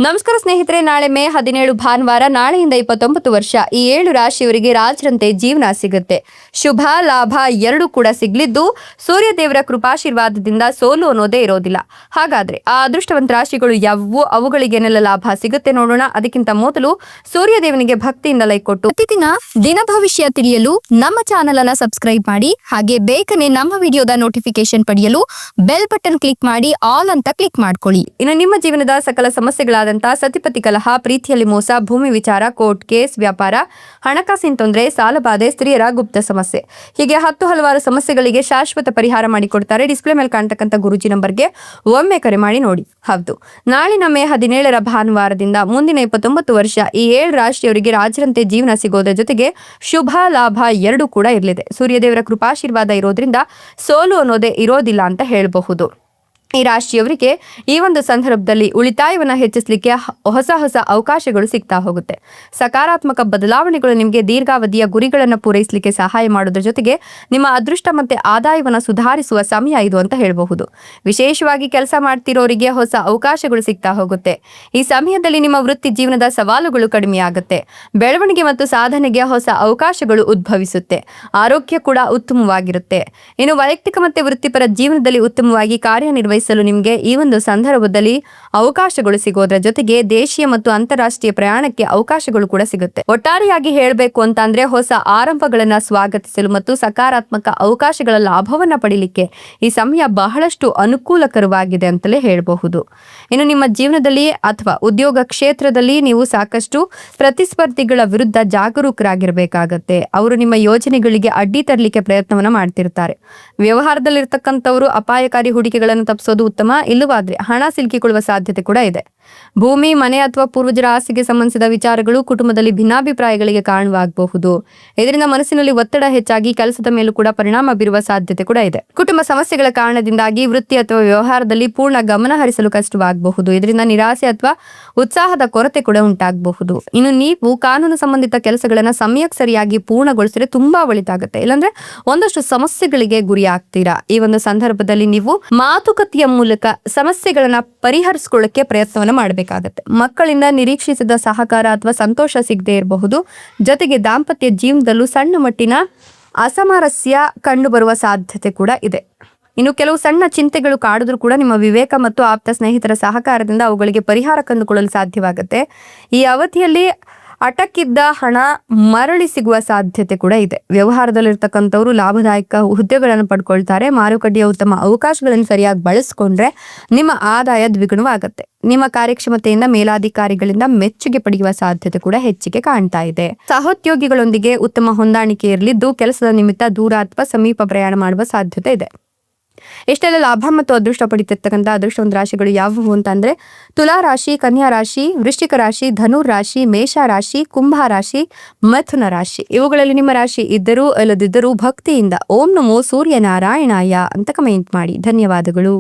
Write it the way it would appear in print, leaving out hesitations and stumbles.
ನಮಸ್ಕಾರ ಸ್ನೇಹಿತರೆ, ನಾಳೆ ಮೇ 17 ಭಾನುವಾರ, ನಾಳೆಯಿಂದ 29 ವರ್ಷ ಈ 7 ರಾಶಿಯವರಿಗೆ ರಾಜರಂತೆ ಜೀವನ ಸಿಗುತ್ತೆ. ಶುಭ ಲಾಭ ಎರಡೂ ಕೂಡ ಸಿಗಲಿದ್ದು ಸೂರ್ಯದೇವರ ಕೃಪಾಶೀರ್ವಾದದಿಂದ ಸೋಲು ಅನ್ನೋದೇ ಇರೋದಿಲ್ಲ. ಹಾಗಾದ್ರೆ ಆ ಅದೃಷ್ಟವಂತ ರಾಶಿಗಳು ಯಾವುವು, ಅವುಗಳಿಗೇನೆಲ್ಲ ಲಾಭ ಸಿಗುತ್ತೆ ನೋಡೋಣ. ಅದಕ್ಕಿಂತ ಮೊದಲು ಸೂರ್ಯದೇವನಿಗೆ ಭಕ್ತಿಯಿಂದ ಲೈಕ್ ಕೊಟ್ಟು ಪ್ರತಿದಿನ ದಿನ ಭವಿಷ್ಯ ತಿಳಿಯಲು ನಮ್ಮ ಚಾನೆಲ್ ಅನ್ನ ಸಬ್ಸ್ಕ್ರೈಬ್ ಮಾಡಿ. ಹಾಗೆ ಬೇಗನೆ ನಮ್ಮ ವಿಡಿಯೋದ ನೋಟಿಫಿಕೇಶನ್ ಪಡೆಯಲು ಬೆಲ್ ಬಟನ್ ಕ್ಲಿಕ್ ಮಾಡಿ ಆಲ್ ಅಂತ ಕ್ಲಿಕ್ ಮಾಡ್ಕೊಳ್ಳಿ. ಇನ್ನು ನಿಮ್ಮ ಜೀವನದ ಸಕಲ ಸಮಸ್ಯೆಗಳ ಸತಿಪತಿ ಕಲಹ, ಪ್ರೀತಿಯಲ್ಲಿ ಮೋಸ, ಭೂಮಿ ವಿಚಾರ, ಕೋರ್ಟ್ ಕೇಸ್, ವ್ಯಾಪಾರ, ಹಣಕಾಸಿನ ತೊಂದರೆ, ಸಾಲಬಾಧೆ, ಸ್ತ್ರೀಯರ ಗುಪ್ತ ಸಮಸ್ಯೆ, ಹೀಗೆ ಹಲವಾರು ಸಮಸ್ಯೆಗಳಿಗೆ ಶಾಶ್ವತ ಪರಿಹಾರ ಮಾಡಿಕೊಡ್ತಾರೆ. ಡಿಸ್ಪ್ಲೇ ಮೇಲೆ ಕಾಣ್ತಕ್ಕಂಥ ಗುರುಜಿ ನಂಬರ್ಗೆ ಒಮ್ಮೆ ಕರೆ ಮಾಡಿ ನೋಡಿ. ಹೌದು, ನಾಳಿನ ಮೇ 17 ಭಾನುವಾರದಿಂದ ಮುಂದಿನ 29 ವರ್ಷ ಈ 7 ರಾಶಿಯವರಿಗೆ ರಾಜರಂತೆ ಜೀವನ ಸಿಗೋದ್ರ ಜೊತೆಗೆ ಶುಭ ಲಾಭ ಎರಡೂ ಕೂಡ ಇರಲಿದೆ. ಸೂರ್ಯದೇವರ ಕೃಪಾಶೀರ್ವಾದ ಇರೋದ್ರಿಂದ ಸೋಲು ಅನ್ನೋದೇ ಇರೋದಿಲ್ಲ ಅಂತ ಹೇಳಬಹುದು. ಈ ರಾಶಿಯವರಿಗೆ ಈ ಒಂದು ಸಂದರ್ಭದಲ್ಲಿ ಉಳಿತಾಯವನ್ನ ಹೆಚ್ಚಿಸಲಿಕ್ಕೆ ಹೊಸ ಅವಕಾಶಗಳು ಸಿಗ್ತಾ ಹೋಗುತ್ತೆ. ಸಕಾರಾತ್ಮಕ ಬದಲಾವಣೆಗಳು ನಿಮಗೆ ದೀರ್ಘಾವಧಿಯ ಗುರಿಗಳನ್ನು ಪೂರೈಸಲಿಕ್ಕೆ ಸಹಾಯ ಮಾಡೋದ್ರ ಜೊತೆಗೆ ನಿಮ್ಮ ಅದೃಷ್ಟ ಮತ್ತೆ ಆದಾಯವನ್ನು ಸುಧಾರಿಸುವ ಸಮಯ ಇದು ಅಂತ ಹೇಳಬಹುದು. ವಿಶೇಷವಾಗಿ ಕೆಲಸ ಮಾಡ್ತಿರೋರಿಗೆ ಹೊಸ ಅವಕಾಶಗಳು ಸಿಗ್ತಾ ಹೋಗುತ್ತೆ. ಈ ಸಮಯದಲ್ಲಿ ನಿಮ್ಮ ವೃತ್ತಿ ಜೀವನದ ಸವಾಲುಗಳು ಕಡಿಮೆ ಆಗುತ್ತೆ. ಬೆಳವಣಿಗೆ ಮತ್ತು ಸಾಧನೆಗೆ ಹೊಸ ಅವಕಾಶಗಳು ಉದ್ಭವಿಸುತ್ತೆ. ಆರೋಗ್ಯ ಕೂಡ ಉತ್ತಮವಾಗಿರುತ್ತೆ. ಇನ್ನು ವೈಯಕ್ತಿಕ ಮತ್ತೆ ವೃತ್ತಿಪರ ಜೀವನದಲ್ಲಿ ಉತ್ತಮವಾಗಿ ಕಾರ್ಯನಿರ್ವಹಿಸಲು ನಿಮಗೆ ಈ ಒಂದು ಸಂದರ್ಭದಲ್ಲಿ ಅವಕಾಶಗಳು ಸಿಗೋದ್ರ ಜೊತೆಗೆ ದೇಶೀಯ ಮತ್ತು ಅಂತಾರಾಷ್ಟ್ರೀಯ ಪ್ರಯಾಣಕ್ಕೆ ಅವಕಾಶಗಳು ಕೂಡ ಸಿಗುತ್ತೆ. ಒಟ್ಟಾರೆಯಾಗಿ ಹೇಳಬೇಕು ಅಂತಂದ್ರೆ ಹೊಸ ಆರಂಭಗಳನ್ನ ಸ್ವಾಗತಿಸಲು ಮತ್ತು ಸಕಾರಾತ್ಮಕ ಅವಕಾಶಗಳ ಲಾಭವನ್ನ ಪಡಿಲಿಕ್ಕೆ ಈ ಸಮಯ ಬಹಳಷ್ಟು ಅನುಕೂಲಕರವಾಗಿದೆ ಅಂತಲೇ ಹೇಳಬಹುದು. ಇನ್ನು ನಿಮ್ಮ ಜೀವನದಲ್ಲಿ ಅಥವಾ ಉದ್ಯೋಗ ಕ್ಷೇತ್ರದಲ್ಲಿ ನೀವು ಸಾಕಷ್ಟು ಪ್ರತಿಸ್ಪರ್ಧಿಗಳ ವಿರುದ್ಧ ಜಾಗರೂಕರಾಗಿರ್ಬೇಕಾಗತ್ತೆ. ಅವರು ನಿಮ್ಮ ಯೋಜನೆಗಳಿಗೆ ಅಡ್ಡಿ ತರಲಿಕ್ಕೆ ಪ್ರಯತ್ನವನ್ನ ಮಾಡ್ತಿರ್ತಾರೆ. ವ್ಯವಹಾರದಲ್ಲಿರ್ತಕ್ಕಂಥವರು ಅಪಾಯಕಾರಿ ಹೂಡಿಕೆಗಳನ್ನು ತಪ್ಪಿಸೋದು ಉತ್ತಮ. ಇಲ್ಲವಾದ್ರೆ ಹಣ ಸಿಲುಕಿಕೊಳ್ಳುವ ಸಾಧ್ಯತೆ ಕೂಡ ಇದೆ. ಭೂಮಿ, ಮನೆ ಅಥವಾ ಪೂರ್ವಜರ ಆಸ್ತಿಗೆ ಸಂಬಂಧಿಸಿದ ವಿಚಾರಗಳು ಕುಟುಂಬದಲ್ಲಿ ಭಿನ್ನಾಭಿಪ್ರಾಯಗಳಿಗೆ ಕಾರಣವಾಗಬಹುದು. ಇದರಿಂದ ಮನಸ್ಸಿನಲ್ಲಿ ಒತ್ತಡ ಹೆಚ್ಚಾಗಿ ಕೆಲಸದ ಮೇಲೂ ಕೂಡ ಪರಿಣಾಮ ಬೀರುವ ಸಾಧ್ಯತೆ ಕೂಡ ಇದೆ. ಕುಟುಂಬ ಸಮಸ್ಯೆಗಳ ಕಾರಣದಿಂದಾಗಿ ವೃತ್ತಿ ಅಥವಾ ವ್ಯವಹಾರದಲ್ಲಿ ಪೂರ್ಣ ಗಮನ ಹರಿಸಲು ಕಷ್ಟವಾಗಬಹುದು. ಇದರಿಂದ ನಿರಾಸೆ ಅಥವಾ ಉತ್ಸಾಹದ ಕೊರತೆ ಕೂಡ ಉಂಟಾಗಬಹುದು. ಇನ್ನು ನೀವು ಕಾನೂನು ಸಂಬಂಧಿತ ಕೆಲಸಗಳನ್ನ ಸಮಯಕ್ಕೆ ಸರಿಯಾಗಿ ಪೂರ್ಣಗೊಳಿಸಿದ್ರೆ ತುಂಬಾ ಒಳಿತಾಗುತ್ತೆ. ಇಲ್ಲಾಂದ್ರೆ ಒಂದಷ್ಟು ಸಮಸ್ಯೆಗಳಿಗೆ ಗುರಿ ಆಗ್ತೀರಾ. ಈ ಒಂದು ಸಂದರ್ಭದಲ್ಲಿ ನೀವು ಮಾತುಕತೆಯ ಮೂಲಕ ಸಮಸ್ಯೆಗಳನ್ನ ಪರಿಹರಿಸಿಕೊಳ್ಳಕ್ಕೆ ಪ್ರಯತ್ನವನ್ನ ಮಾಡಬೇಕಾಗತ್ತೆ. ಮಕ್ಕಳಿಂದ ನಿರೀಕ್ಷಿಸಿದ ಸಹಕಾರ ಅಥವಾ ಸಂತೋಷ ಸಿಗದೆ ಇರಬಹುದು. ಜೊತೆಗೆ ದಾಂಪತ್ಯ ಜೀವನದಲ್ಲೂ ಸಣ್ಣ ಮಟ್ಟಿನ ಅಸಾಮರಸ್ಯ ಕಂಡು ಬರುವ ಸಾಧ್ಯತೆ ಕೂಡ ಇದೆ. ಇನ್ನು ಕೆಲವು ಸಣ್ಣ ಚಿಂತೆಗಳು ಕಾಡಿದ್ರೂ ಕೂಡ ನಿಮ್ಮ ವಿವೇಕ ಮತ್ತು ಆಪ್ತ ಸ್ನೇಹಿತರ ಸಹಕಾರದಿಂದ ಅವುಗಳಿಗೆ ಪರಿಹಾರ ಕಂಡುಕೊಳ್ಳಲು ಸಾಧ್ಯವಾಗುತ್ತೆ. ಈ ಅವಧಿಯಲ್ಲಿ ಅಟಕಿದ್ದ ಹಣ ಮರಳಿ ಸಿಗುವ ಸಾಧ್ಯತೆ ಕೂಡ ಇದೆ. ವ್ಯವಹಾರದಲ್ಲಿರ್ತಕ್ಕಂಥವ್ರು ಲಾಭದಾಯಕ ಹುದ್ದೆಗಳನ್ನು ಪಡ್ಕೊಳ್ತಾರೆ. ಮಾರುಕಟ್ಟೆಯ ಉತ್ತಮ ಅವಕಾಶಗಳನ್ನು ಸರಿಯಾಗಿ ಬಳಸ್ಕೊಂಡ್ರೆ ನಿಮ್ಮ ಆದಾಯ ದ್ವಿಗುಣವಾಗುತ್ತೆ. ನಿಮ್ಮ ಕಾರ್ಯಕ್ಷಮತೆಯಿಂದ ಮೇಲಾಧಿಕಾರಿಗಳಿಂದ ಮೆಚ್ಚುಗೆ ಪಡೆಯುವ ಸಾಧ್ಯತೆ ಕೂಡ ಹೆಚ್ಚಿಗೆ ಕಾಣ್ತಾ ಇದೆ. ಸಹೋದ್ಯೋಗಿಗಳೊಂದಿಗೆ ಉತ್ತಮ ಹೊಂದಾಣಿಕೆ ಇರಲಿದ್ದು ಕೆಲಸದ ನಿಮಿತ್ತ ದೂರ ಅಥವಾ ಸಮೀಪ ಪ್ರಯಾಣ ಮಾಡುವ ಸಾಧ್ಯತೆ ಇದೆ. ಇಷ್ಟೆಲ್ಲ ಲಾಭ ಮತ್ತು ಅದೃಷ್ಟ ಪಡಿತಿರ್ತಕ್ಕಂಥ ಅದೃಷ್ಟವಂತ ರಾಶಿಗಳು ಯಾವುವು ಅಂತಂದ್ರೆ ತುಲಾ ರಾಶಿ, ಕನ್ಯಾ ರಾಶಿ, ವೃಶ್ಚಿಕ ರಾಶಿ, ಧನುರ್ ರಾಶಿ, ಮೇಷ ರಾಶಿ, ಕುಂಭ ರಾಶಿ, ಮಿಥುನ ರಾಶಿ. ಇವುಗಳಲ್ಲಿ ನಿಮ್ಮ ರಾಶಿ ಇದ್ದರೂ ಇಲ್ಲದಿದ್ದರೂ ಭಕ್ತಿಯಿಂದ ಓಂ ನಮೋ ಸೂರ್ಯ ನಾರಾಯಣಾಯ ಅಂತ ಕಮೆಂಟ್ ಮಾಡಿ. ಧನ್ಯವಾದಗಳು.